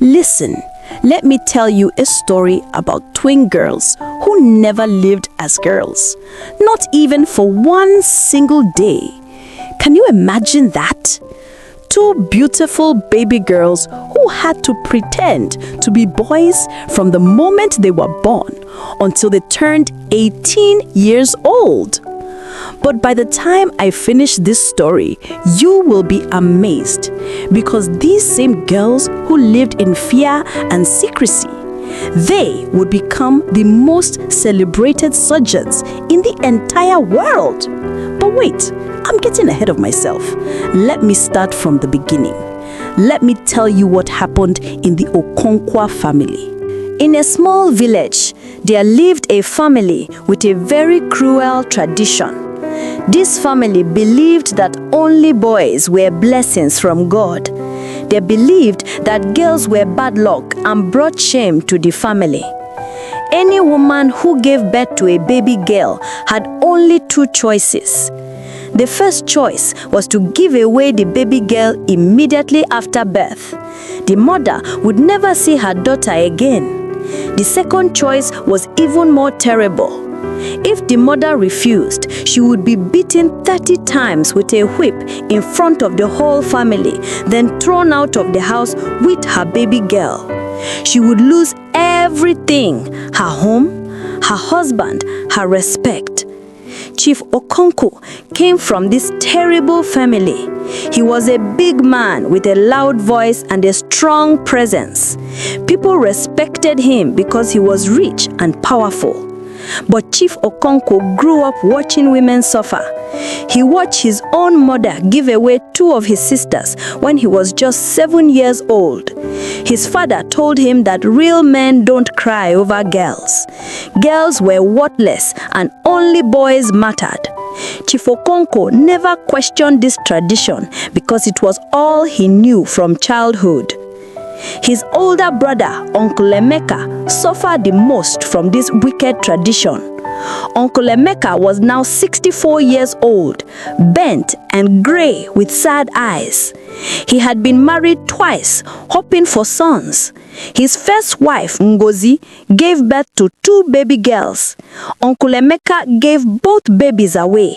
Listen, let me tell you a story about twin girls who never lived as girls, not even for one single day. Can you imagine that? Two beautiful baby girls who had to pretend to be boys from the moment they were born until they turned 18 years old. But by the time I finish this story, you will be amazed because these same girls who lived in fear and secrecy, they would become the most celebrated surgeons in the entire world. But wait, I'm getting ahead of myself. Let me start from the beginning. Let me tell you what happened in the Okonkwo family. In a small village, there lived a family with a very cruel tradition. This family believed that only boys were blessings from God. They believed that girls were bad luck and brought shame to the family. Any woman who gave birth to a baby girl had only two choices. The first choice was to give away the baby girl immediately after birth. The mother would never see her daughter again. The second choice was even more terrible. If the mother refused, she would be beaten 30 times with a whip in front of the whole family, then thrown out of the house with her baby girl. She would lose everything: her home, her husband, her respect. Chief Okonkwo came from this terrible family. He was a big man with a loud voice and a strong presence. People respected him because he was rich and powerful. But Chief Okonkwo grew up watching women suffer. He watched his own mother give away two of his sisters when he was just 7 years old. His father told him that real men don't cry over girls. Girls were worthless and only boys mattered. Chief Okonkwo never questioned this tradition because it was all he knew from childhood. His older brother, Uncle Emeka, suffered the most from this wicked tradition. Uncle Emeka was now 64 years old, bent and gray with sad eyes. He had been married twice, hoping for sons. His first wife, Ngozi, gave birth to 2 baby girls. Uncle Emeka gave both babies away.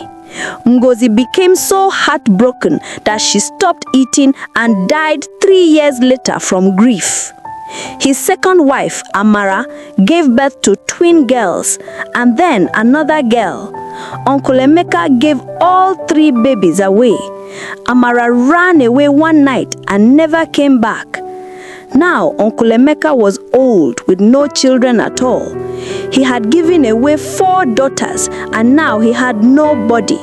Ngozi became so heartbroken that she stopped eating and died 3 years later from grief. His second wife, Amara, gave birth to twin girls and then another girl. Uncle Emeka gave all 3 babies away. Amara ran away one night and never came back. Now, Uncle Emeka was old with no children at all. He had given away 4 daughters and now he had nobody.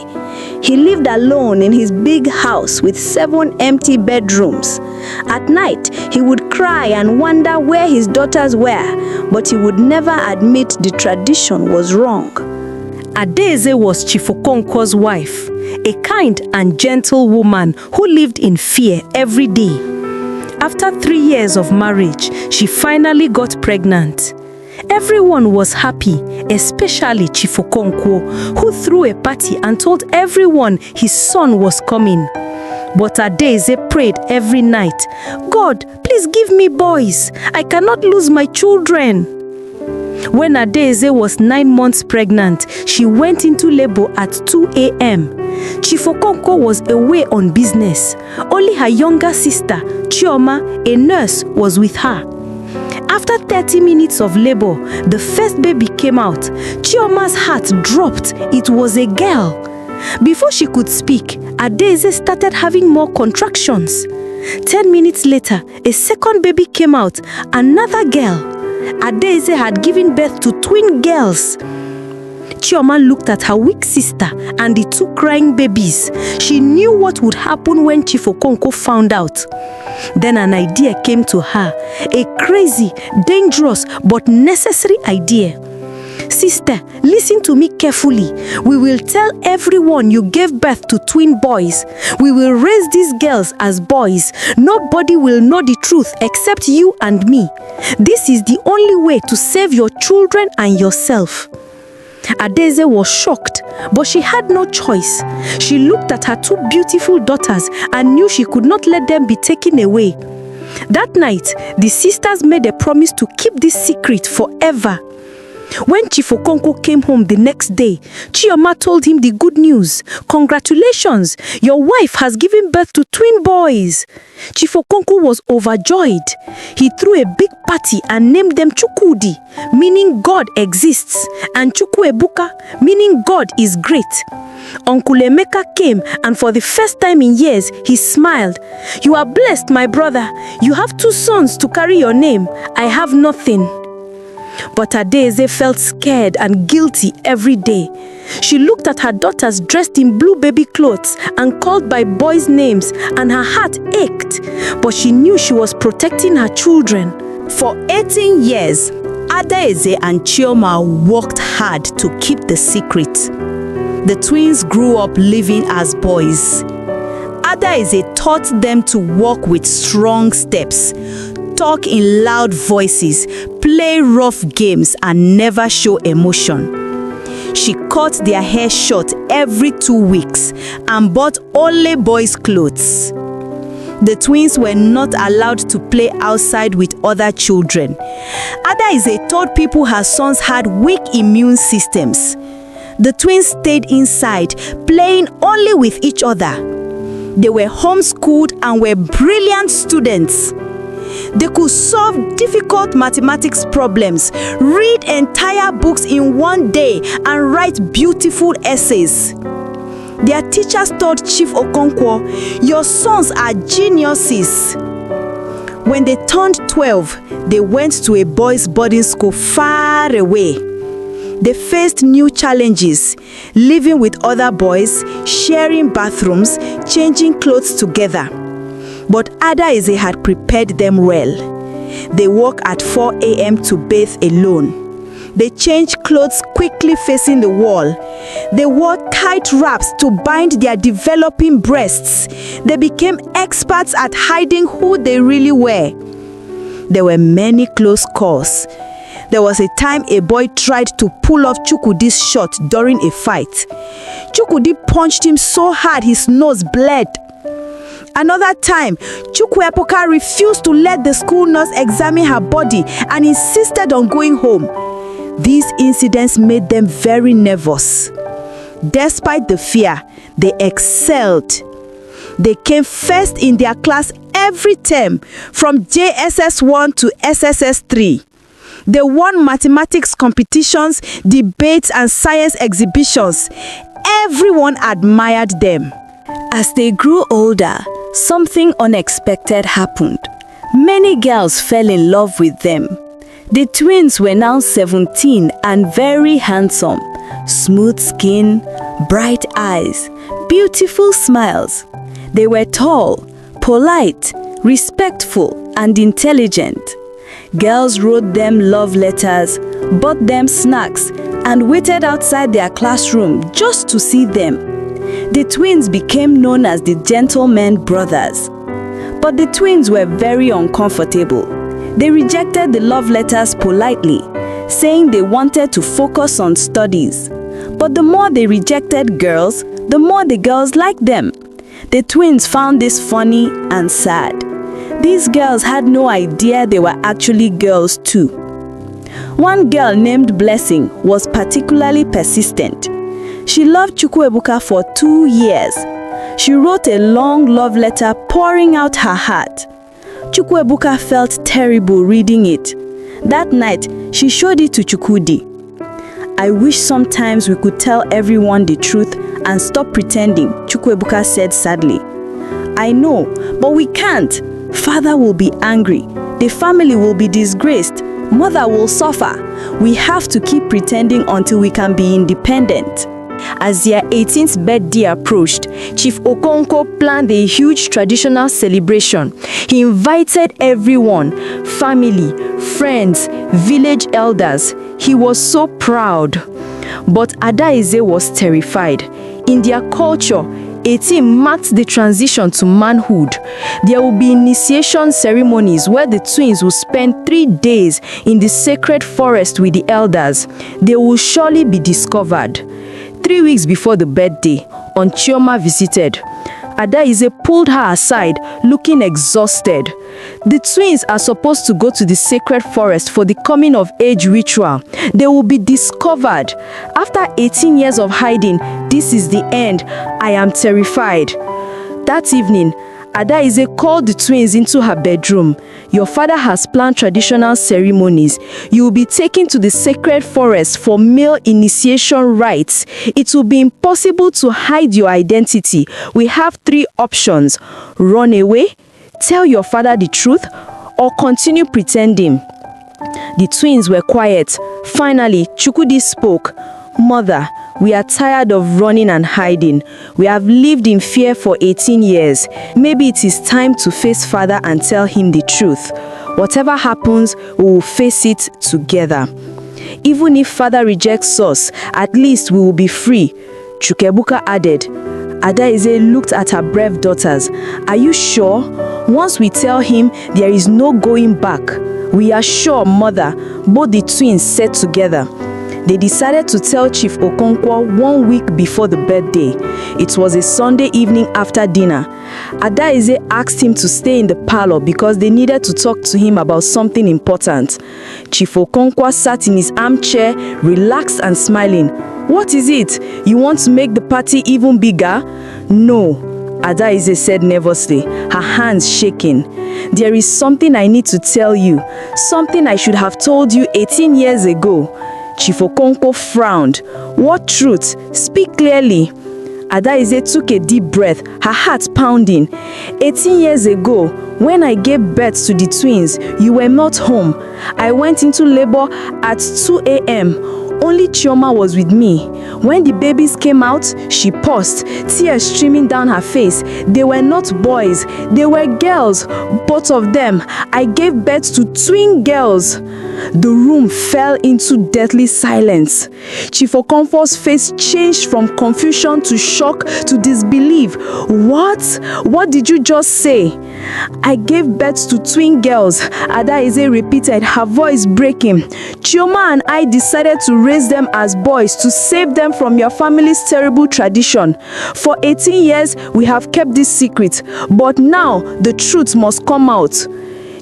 He lived alone in his big house with 7 empty bedrooms. At night, he would cry and wonder where his daughters were, but he would never admit the tradition was wrong. Ada-eze was Chief Okonkwo's wife, a kind and gentle woman who lived in fear every day. After 3 years of marriage, she finally got pregnant. Everyone was happy, especially Chief Okonkwo, who threw a party and told everyone his son was coming. But Ada-eze prayed every night, "God, please give me boys. I cannot lose my children." When Ada-eze was 9 months pregnant, she went into labor at 2 a.m. Chief Okonkwo was away on business. Only her younger sister, Chioma, a nurse, was with her. After 30 minutes of labor, the first baby came out. Chioma's heart dropped. It was a girl. Before she could speak, Ada-eze started having more contractions. 10 minutes later, a second baby came out, another girl. Ada-eze had given birth to twin girls. Chioma looked at her weak sister and the 2 crying babies. She knew what would happen when Chief Okonkwo found out. Then an idea came to her, a crazy, dangerous, but necessary idea. "Sister, listen to me carefully. We will tell everyone you gave birth to twin boys. We will raise these girls as boys. Nobody will know the truth except you and me. This is the only way to save your children and yourself." Ada-eze was shocked, but she had no choice. She looked at her 2 beautiful daughters and knew she could not let them be taken away. That night, the sisters made a promise to keep this secret forever. When Chief Okonkwo came home the next day, Chioma told him the good news. Congratulations, your wife has given birth to twin boys. Chief Okonkwo was overjoyed. He threw a big party and named them Chukwudi, meaning God exists, and Chukwuebuka, meaning God is great. Uncle Emeka came, and for the first time in years, he smiled. You are blessed, my brother. You have 2 sons to carry your name. I have nothing. But Ada-eze felt scared and guilty every day. She looked at her daughters dressed in blue baby clothes and called by boys' names, and her heart ached. But she knew she was protecting her children. For 18 years, Ada-eze and Chioma worked hard to keep the secret. The twins grew up living as boys. Ada-eze taught them to walk with strong steps, talk in loud voices, play rough games, and never show emotion. She cut their hair short every 2 weeks and bought only boys' clothes. The twins were not allowed to play outside with other children. Ada-eze told people her sons had weak immune systems. The twins stayed inside, playing only with each other. They were homeschooled and were brilliant students. They could solve difficult mathematics problems, read entire books in one day, and write beautiful essays. Their teachers told Chief Okonkwo, "Your sons are geniuses." When they turned 12, they went to a boys' boarding school far away. They faced new challenges, living with other boys, sharing bathrooms, changing clothes together. But Ada-eze had prepared them well. They woke at 4 a.m. to bathe alone. They changed clothes quickly facing the wall. They wore tight wraps to bind their developing breasts. They became experts at hiding who they really were. There were many close calls. There was a time a boy tried to pull off Chukwudi's shirt during a fight. Chukwudi punched him so hard his nose bled. Another time, Chukwuebuka refused to let the school nurse examine her body and insisted on going home. These incidents made them very nervous. Despite the fear, they excelled. They came first in their class every term, from JSS 1 to SSS 3. They won mathematics competitions, debates, and science exhibitions. Everyone admired them. As they grew older, something unexpected happened. Many girls fell in love with them. The twins were now 17 and very handsome. Smooth skin, bright eyes, beautiful smiles. They were tall, polite, respectful, and intelligent. Girls wrote them love letters, bought them snacks, and waited outside their classroom just to see them. The twins became known as the gentleman brothers. But the twins were very uncomfortable. They rejected the love letters politely, saying they wanted to focus on studies. But the more they rejected girls, the more the girls liked them. The twins found this funny and sad. These girls had no idea they were actually girls too. One girl named Blessing was particularly persistent. She loved Chukwuebuka for 2 years. She wrote a long love letter pouring out her heart. Chukwuebuka felt terrible reading it. That night, she showed it to Chukwudi. "I wish sometimes we could tell everyone the truth and stop pretending," Chukwuebuka said sadly. "I know, but we can't. Father will be angry. The family will be disgraced. Mother will suffer. We have to keep pretending until we can be independent." As their 18th birthday approached, Chief Okonkwo planned a huge traditional celebration. He invited everyone, family, friends, village elders. He was so proud. But Ada-eze was terrified. In their culture, 18 marked the transition to manhood. There will be initiation ceremonies where the twins will spend 3 days in the sacred forest with the elders. They will surely be discovered. 3 weeks before the birthday, Chioma visited. Ada-eze pulled her aside, looking exhausted. The twins are supposed to go to the sacred forest for the coming of age ritual. They will be discovered. After 18 years of hiding, this is the end. I am terrified. That evening, Ada-eze called the twins into her bedroom. Your father has planned traditional ceremonies. You will be taken to the sacred forest for male initiation rites. It will be impossible to hide your identity. We have 3 options. Run away, tell your father the truth, or continue pretending. The twins were quiet. Finally, Chukwudi spoke. Mother, we are tired of running and hiding. We have lived in fear for 18 years. Maybe it is time to face father and tell him the truth. Whatever happens, we will face it together. Even if father rejects us, at least we will be free, Chukebuka added. Ada-eze looked at her brave daughters. Are you sure? Once we tell him, there is no going back. We are sure, mother, both the twins said together. They decided to tell Chief Okonkwo 1 week before the birthday. It was a Sunday evening after dinner. Ada-eze asked him to stay in the parlor because they needed to talk to him about something important. Chief Okonkwo sat in his armchair, relaxed and smiling. What is it? You want to make the party even bigger? No, Ada-eze said nervously, her hands shaking. There is something I need to tell you. Something I should have told you 18 years ago. Chief Okonkwo frowned. What truth? Speak clearly. Ada-eze took a deep breath, her heart pounding. 18 years ago, when I gave birth to the twins, you were not home. I went into labor at 2 a.m. Only Chioma was with me. When the babies came out, she paused, tears streaming down her face. They were not boys, they were girls, both of them. I gave birth to twin girls. The room fell into deathly silence. Chief Okonkwo's face changed from confusion to shock to disbelief. What? What did you just say? I gave birth to twin girls, Ada-eze repeated, her voice breaking. Chioma and I decided to raise them as boys to save them from your family's terrible tradition. For 18 years, we have kept this secret, but now the truth must come out.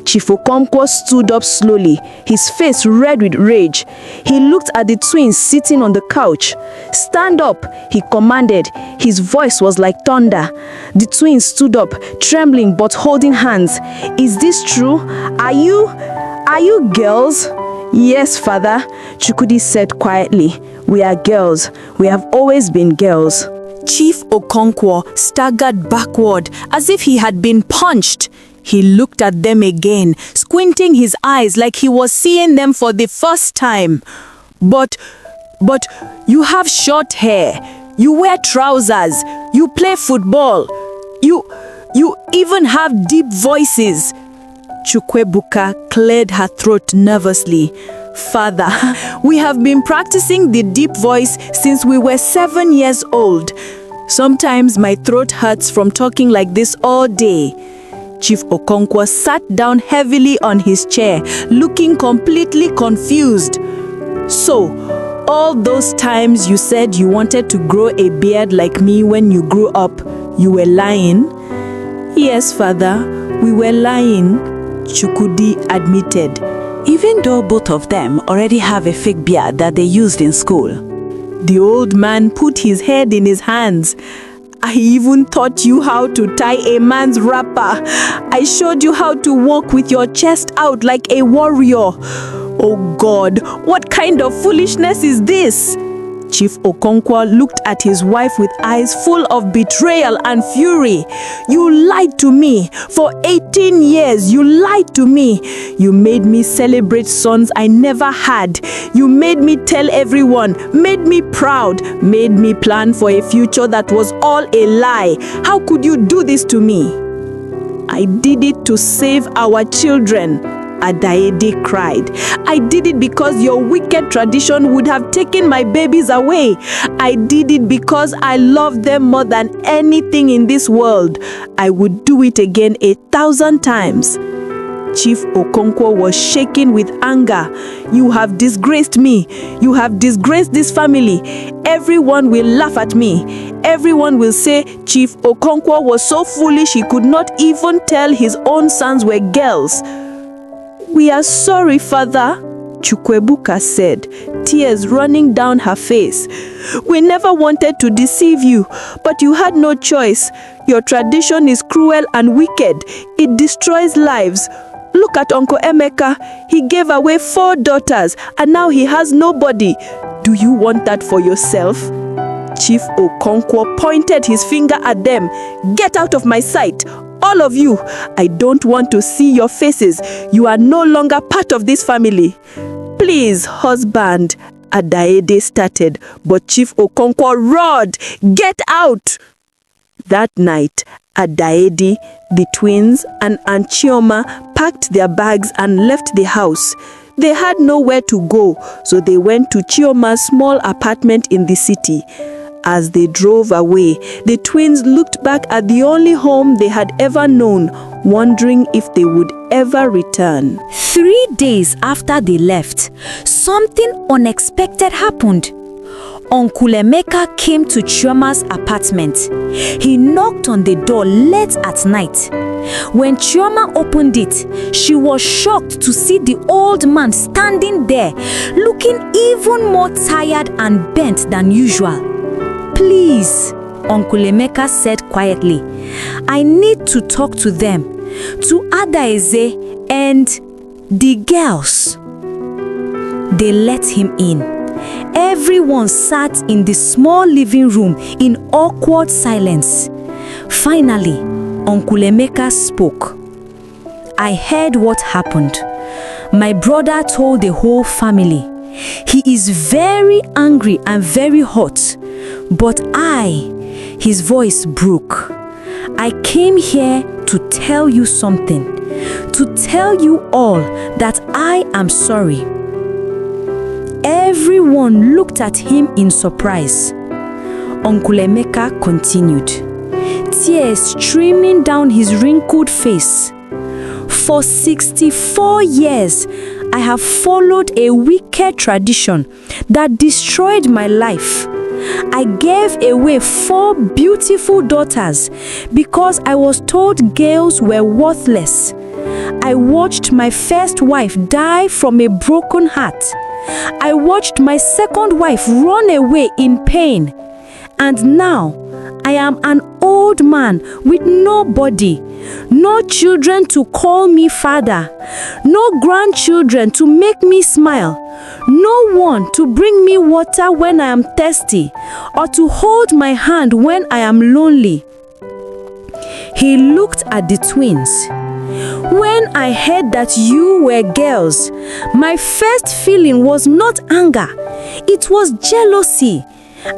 Chief Okonkwo stood up slowly, his face red with rage. He looked at the twins sitting on the couch. Stand up, he commanded. His voice was like thunder. The twins stood up, trembling but holding hands. Is this true? Are you girls? Yes, father, Chukwudi said quietly. We are girls. We have always been girls. Chief Okonkwo staggered backward as if he had been punched. He looked at them again, squinting his eyes like he was seeing them for the first time. But you have short hair, you wear trousers, you play football, you even have deep voices. Chukwuebuka cleared her throat nervously. Father, we have been practicing the deep voice since we were 7 years old. Sometimes my throat hurts from talking like this all day. Chief Okonkwo sat down heavily on his chair, looking completely confused. So, all those times you said you wanted to grow a beard like me when you grew up, you were lying? Yes, father, we were lying, Chukwudi admitted. Even though both of them already have a fake beard that they used in school. The old man put his head in his hands. I even taught you how to tie a man's wrapper. I showed you how to walk with your chest out like a warrior. Oh God, what kind of foolishness is this? Chief Okonkwo looked at his wife with eyes full of betrayal and fury. You lied to me. For 18 years, you lied to me. You made me celebrate sons I never had. You made me tell everyone, made me proud, made me plan for a future that was all a lie. How could you do this to me? I did it to save our children, Ada-eze cried. I did it because your wicked tradition would have taken my babies away. I did it because I love them more than anything in this world. I would do it again 1,000 times. Chief Okonkwo was shaking with anger. "You have disgraced me. You have disgraced this family. Everyone will laugh at me. Everyone will say Chief Okonkwo was so foolish he could not even tell his own sons were girls." "We are sorry, Father," Chukwuebuka said, tears running down her face. "We never wanted to deceive you, but you had no choice. Your tradition is cruel and wicked. It destroys lives. Look at Uncle Emeka. He gave away 4 daughters and now he has nobody. Do you want that for yourself?" Chief Okonkwo pointed his finger at them. "Get out of my sight. All of you. I don't want to see your faces. You are no longer part of this family." "Please, husband," Ada-eze started, but Chief Okonkwo roared, "Get out!" That night, Ada-eze, the twins, and Aunt Chioma packed their bags and left the house. They had nowhere to go, so they went to Chioma's small apartment in the city. As they drove away, the twins looked back at the only home they had ever known, wondering if they would ever return. 3 days after they left, something unexpected happened. Uncle Emeka came to Chioma's apartment. He knocked on the door late at night. When Chioma opened it, she was shocked to see the old man standing there, looking even more tired and bent than usual. "Please," Uncle Emeka said quietly, "I need to talk to them, to Ada-eze and the girls." They let him in. Everyone sat in the small living room in awkward silence. Finally, Uncle Emeka spoke. "I heard what happened. My brother told the whole family. He is very angry and very hot. But his voice broke. I came here to tell you something, to tell you all that I am sorry." Everyone looked at him in surprise. Uncle Emeka continued, tears streaming down his wrinkled face. "For 64 years, I have followed a wicked tradition that destroyed my life. I gave away 4 beautiful daughters because I was told girls were worthless. I watched my first wife die from a broken heart. I watched my second wife run away in pain. And now, I am an old man with nobody, no children to call me father, no grandchildren to make me smile, no one to bring me water when I am thirsty, or to hold my hand when I am lonely." He looked at the twins. "When I heard that you were girls, my first feeling was not anger, it was jealousy.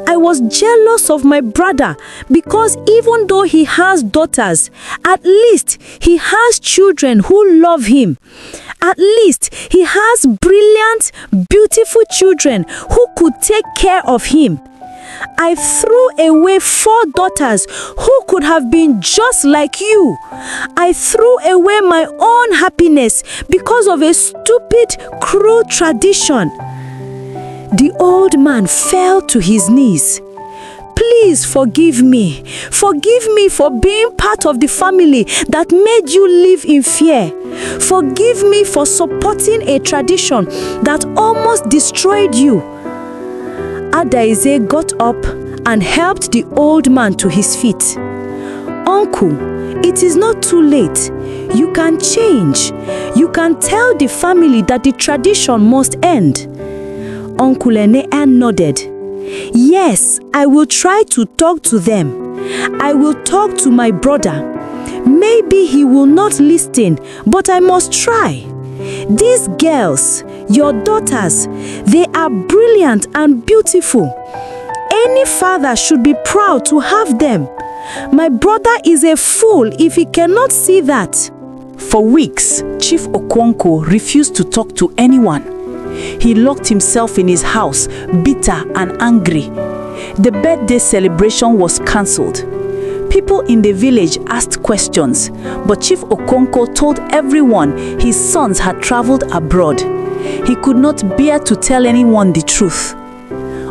I was jealous of my brother because even though he has daughters, at least he has children who love him. At least he has brilliant, beautiful children who could take care of him. I threw away 4 daughters who could have been just like you. I threw away my own happiness because of a stupid, cruel tradition." The old man fell to his knees. "Please forgive me. Forgive me for being part of the family that made you live in fear. Forgive me for supporting a tradition that almost destroyed you." Ada-eze got up and helped the old man to his feet. "Uncle, it is not too late. You can change. You can tell the family that the tradition must end." Uncle Enea nodded. "Yes, I will try to talk to them. I will talk to my brother. Maybe he will not listen, but I must try. These girls, your daughters, they are brilliant and beautiful. Any father should be proud to have them. My brother is a fool if he cannot see that." For weeks, Chief Okonkwo refused to talk to anyone. He locked himself in his house, bitter and angry. The birthday celebration was cancelled. People in the village asked questions, but Chief Okonkwo told everyone his sons had traveled abroad. He could not bear to tell anyone the truth.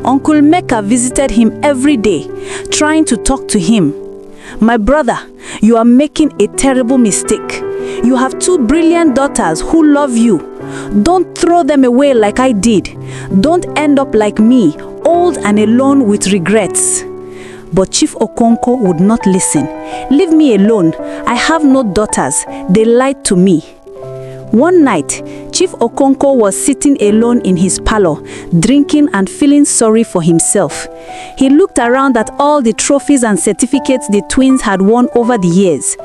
Uncle Mecca visited him every day, trying to talk to him. "My brother, you are making a terrible mistake. You have 2 brilliant daughters who love you. Don't throw them away like I did. Don't end up like me, old and alone with regrets." But Chief Okonkwo would not listen. "Leave me alone. I have no daughters. They lied to me." One night, Chief Okonkwo was sitting alone in his parlor, drinking and feeling sorry for himself. He looked around at all the trophies and certificates the twins had won over the years.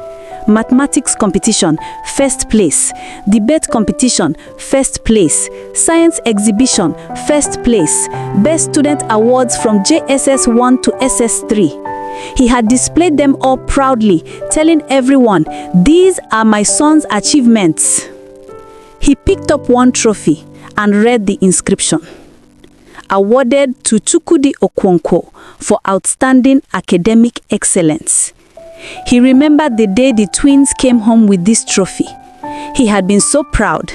Mathematics competition, first place. Debate competition, first place. Science exhibition, first place. Best student awards from JSS 1 to SS3. He had displayed them all proudly, telling everyone, "These are my son's achievements." He picked up one trophy and read the inscription. Awarded to Chukwudi Okonkwo for outstanding academic excellence. He remembered the day the twins came home with this trophy. He had been so proud.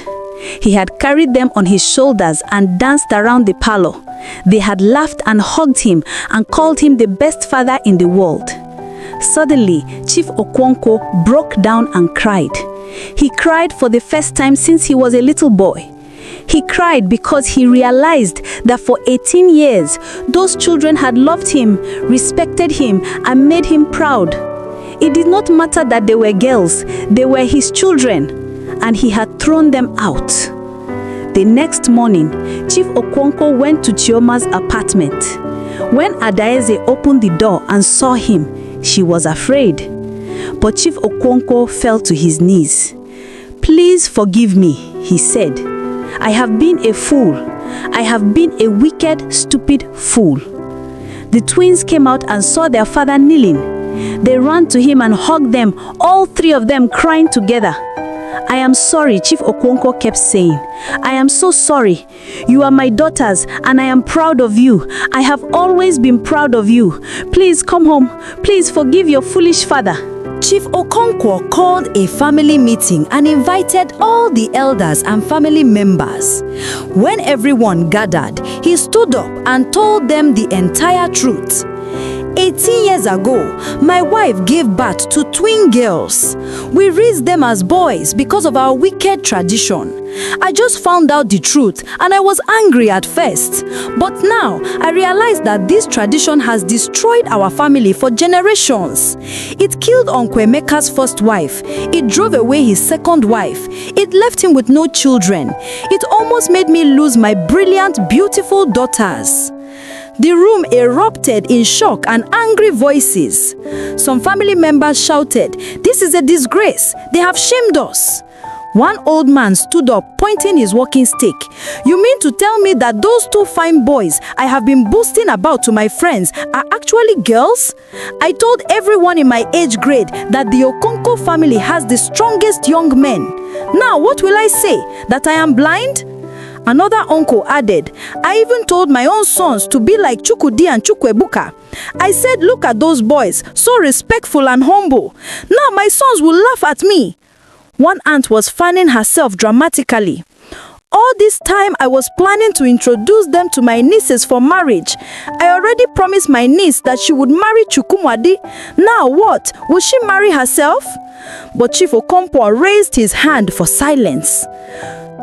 He had carried them on his shoulders and danced around the parlor. They had laughed and hugged him and called him the best father in the world. Suddenly, Chief Okonkwo broke down and cried. He cried for the first time since he was a little boy. He cried because he realized that for 18 years, those children had loved him, respected him, and made him proud. It did not matter that they were girls, they were his children, and he had thrown them out. The next morning, Chief Okonkwo went to Chioma's apartment. When Ada-eze opened the door and saw him, she was afraid. But Chief Okonkwo fell to his knees. "Please forgive me," he said. "I have been a fool. I have been a wicked, stupid fool." The twins came out and saw their father kneeling. They ran to him and hugged them, all 3 of them crying together. "I am sorry," Chief Okonkwo kept saying. "I am so sorry. You are my daughters and I am proud of you. I have always been proud of you. Please come home. Please forgive your foolish father." Chief Okonkwo called a family meeting and invited all the elders and family members. When everyone gathered, he stood up and told them the entire truth. 18 years ago, my wife gave birth to twin girls. We raised them as boys because of our wicked tradition. I just found out the truth and I was angry at first. But now, I realize that this tradition has destroyed our family for generations. It killed Uncle Emeka's first wife. It drove away his second wife. It left him with no children. It almost made me lose my brilliant, beautiful daughters. The room erupted in shock and angry voices. Some family members shouted, "This is a disgrace. They have shamed us." One old man stood up, pointing his walking stick. "You mean to tell me that those 2 fine boys I have been boasting about to my friends are actually girls? I told everyone in my age grade that the Okonkwo family has the strongest young men. Now what will I say? That I am blind?" Another uncle added, "I even told my own sons to be like Chukwudi and Chukwebuka. I said, look at those boys, so respectful and humble. Now my sons will laugh at me." One aunt was fanning herself dramatically. "All this time I was planning to introduce them to my nieces for marriage. I already promised my niece that she would marry Chukwumwadi. Now what? Will she marry herself?" But Chief Okonkwo raised his hand for silence.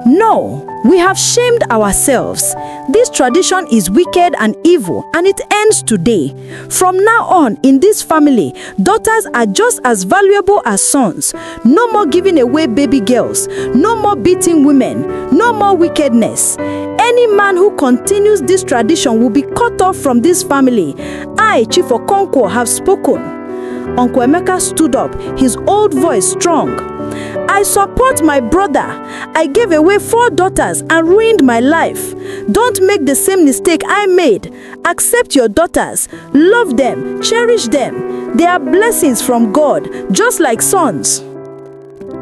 "No, we have shamed ourselves. This tradition is wicked and evil, and it ends today. From now on, in this family, daughters are just as valuable as sons. No more giving away baby girls. No more beating women. No more wickedness. Any man who continues this tradition will be cut off from this family. I, Chief Okonkwo, have spoken." Uncle Emeka stood up, his old voice strong. "I support my brother. I gave away 4 daughters and ruined my life. Don't make the same mistake I made. Accept your daughters. Love them. Cherish them. They are blessings from God, just like sons."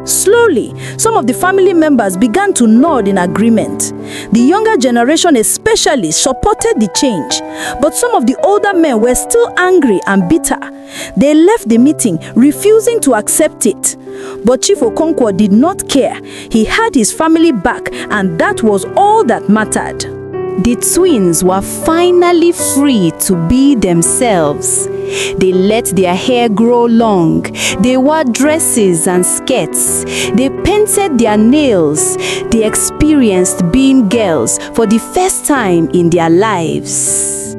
Slowly, some of the family members began to nod in agreement. The younger generation especially supported the change, but some of the older men were still angry and bitter. They left the meeting, refusing to accept it. But Chief Okonkwo did not care. He had his family back, and that was all that mattered. The twins were finally free to be themselves. They let their hair grow long. They wore dresses and skirts. They painted their nails. They experienced being girls for the first time in their lives.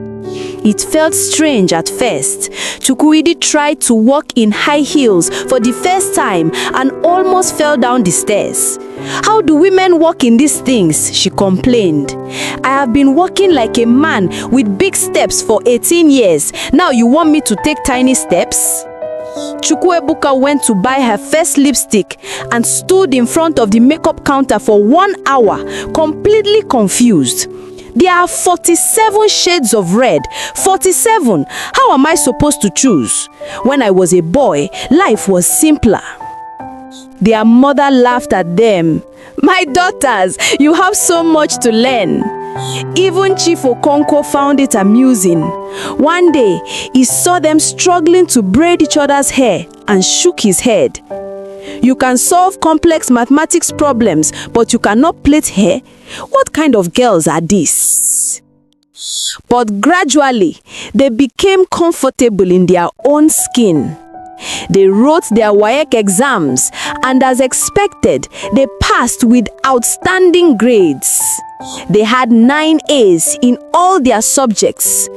It felt strange at first. Chukwudi tried to walk in high heels for the first time and almost fell down the stairs. "How do women walk in these things?" she complained. "I have been walking like a man with big steps for 18 years. Now you want me to take tiny steps?" Chukwuebuka went to buy her first lipstick and stood in front of the makeup counter for 1 hour, completely confused. There are 47 shades of red. 47. How am I supposed to choose? When I was a boy, life was simpler. Their mother laughed at them. "My daughters, you have so much to learn." Even Chief Okonkwo found it amusing. One day, he saw them struggling to braid each other's hair and shook his head. "You can solve complex mathematics problems, but you cannot plait hair? What kind of girls are these?" But gradually, they became comfortable in their own skin. They wrote their WAEC exams, and as expected, they passed with outstanding grades. They had 9 A's in all their subjects.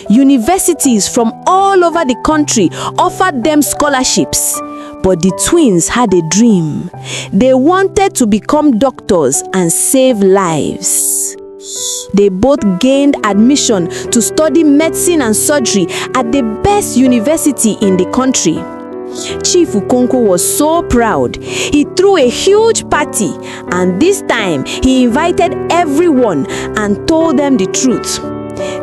Universities from all over the country offered them scholarships. But the twins had a dream. They wanted to become doctors and save lives. They both gained admission to study medicine and surgery at the best university in the country. Chief Okonkwo was so proud. He threw a huge party, and this time he invited everyone and told them the truth.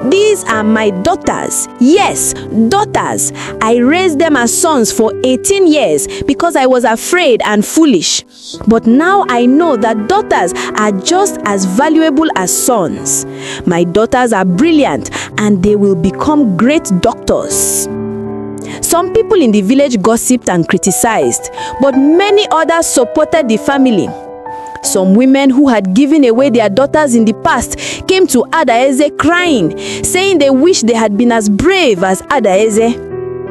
"These are my daughters. Yes, daughters. I raised them as sons for 18 years because I was afraid and foolish. But now I know that daughters are just as valuable as sons. My daughters are brilliant and they will become great doctors." Some people in the village gossiped and criticized, but many others supported the family. Some women who had given away their daughters in the past came to Ada-eze crying, saying they wished they had been as brave as Ada-eze.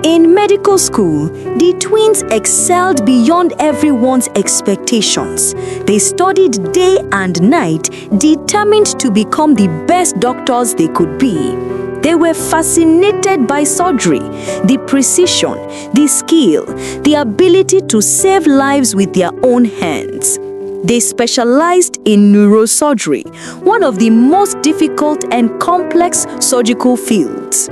In medical school, the twins excelled beyond everyone's expectations. They studied day and night, determined to become the best doctors they could be. They were fascinated by surgery, the precision, the skill, the ability to save lives with their own hands. They specialized in neurosurgery, one of the most difficult and complex surgical fields.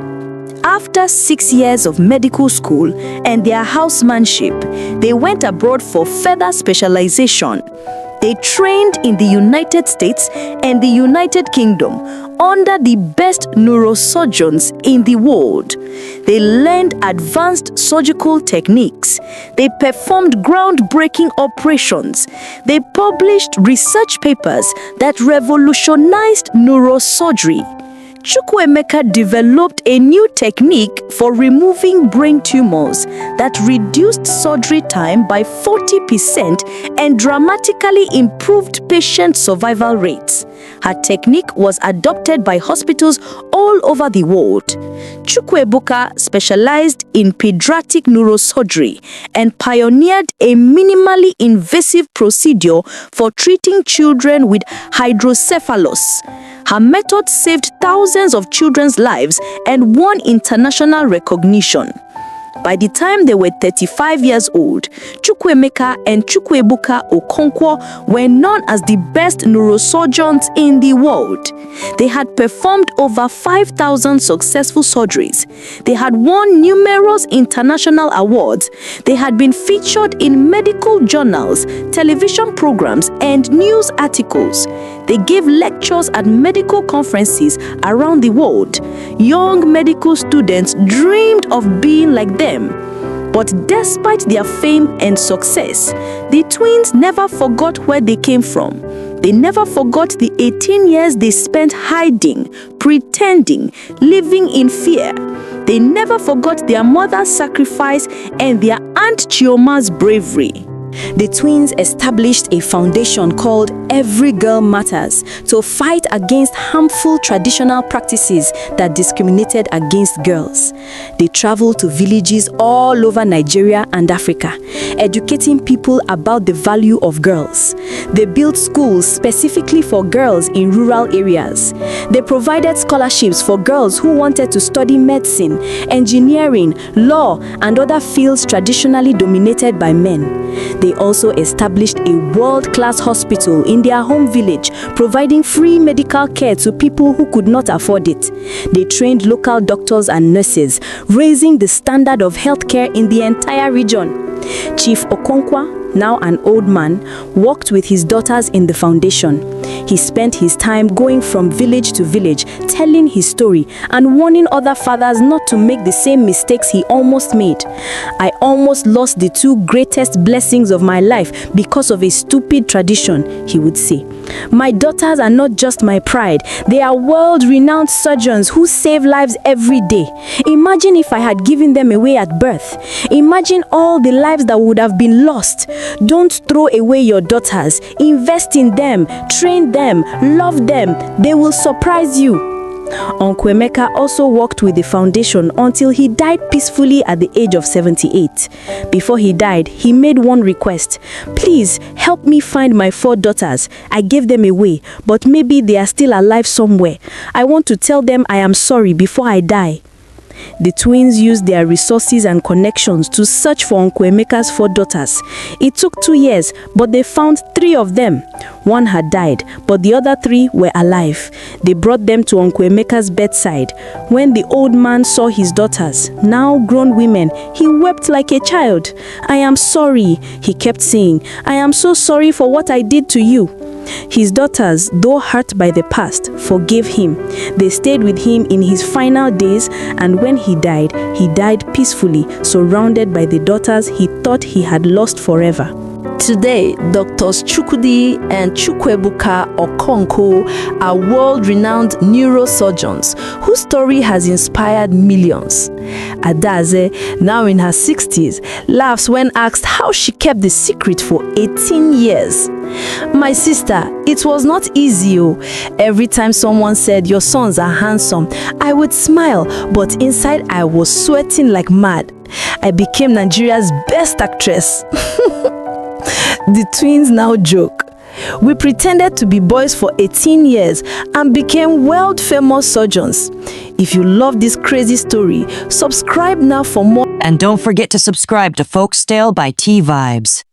After 6 years of medical school and their housemanship, they went abroad for further specialization. They trained in the United States and the United Kingdom under the best neurosurgeons in the world. They learned advanced surgical techniques. They performed groundbreaking operations. They published research papers that revolutionized neurosurgery. Chukwuemeka developed a new technique for removing brain tumors that reduced surgery time by 40% and dramatically improved patient survival rates. Her technique was adopted by hospitals all over the world. Chukwuebuka specialized in pediatric neurosurgery and pioneered a minimally invasive procedure for treating children with hydrocephalus. Her method saved thousands of children's lives and won international recognition. By the time they were 35 years old, Chukwuemeka and Chukwuebuka Okonkwo were known as the best neurosurgeons in the world. They had performed over 5,000 successful surgeries. They had won numerous international awards. They had been featured in medical journals, television programs, and news articles. They gave lectures at medical conferences around the world. Young medical students dreamed of being like them. But despite their fame and success, the twins never forgot where they came from. They never forgot the 18 years they spent hiding, pretending, living in fear. They never forgot their mother's sacrifice and their Aunt Chioma's bravery. The twins established a foundation called Every Girl Matters to fight against harmful traditional practices that discriminated against girls. They traveled to villages all over Nigeria and Africa, educating people about the value of girls. They built schools specifically for girls in rural areas. They provided scholarships for girls who wanted to study medicine, engineering, law, and other fields traditionally dominated by men. They also established a world-class hospital in their home village, providing free medical care to people who could not afford it. They trained local doctors and nurses, raising the standard of healthcare in the entire region. Chief Okonkwa, now an old man, worked with his daughters in the foundation. He spent his time going from village to village, telling his story and warning other fathers not to make the same mistakes he almost made. I almost lost the two greatest blessings of my life because of a stupid tradition, he would say. My daughters are not just my pride, they are world-renowned surgeons who save lives every day. Imagine if I had given them away at birth. Imagine all the lives that would have been lost. Don't throw away your daughters. Invest in them, train them, love them. They will surprise you. Uncle Emeka also worked with the foundation until he died peacefully at the age of 78. Before he died, he made one request. Please help me find my 4 daughters. I gave them away, but maybe they are still alive somewhere. I want to tell them I am sorry before I die. The twins used their resources and connections to search for Uncle Emeka's 4 daughters. It took 2 years, but they found 3 of them. One had died, but the other 3 were alive. They brought them to Uncle Emeka's bedside. When the old man saw his daughters, now grown women, he wept like a child. I am sorry, he kept saying. I am so sorry for what I did to you. His daughters, though hurt by the past, forgave him. They stayed with him in his final days, and when he died peacefully, surrounded by the daughters he thought he had lost forever. Today, Doctors Chukwudi and Chukwuebuka Okonkwo are world-renowned neurosurgeons whose story has inspired millions. Ada-eze, now in her 60s, laughs when asked how she kept the secret for 18 years. My sister, it was not easy. Every time someone said, "Your sons are handsome," I would smile, but inside I was sweating like mad. I became Nigeria's best actress. The twins now joke. We pretended to be boys for 18 years and became world-famous surgeons. If you love this crazy story, subscribe now for more. And don't forget to subscribe to Folktale by T Vibes.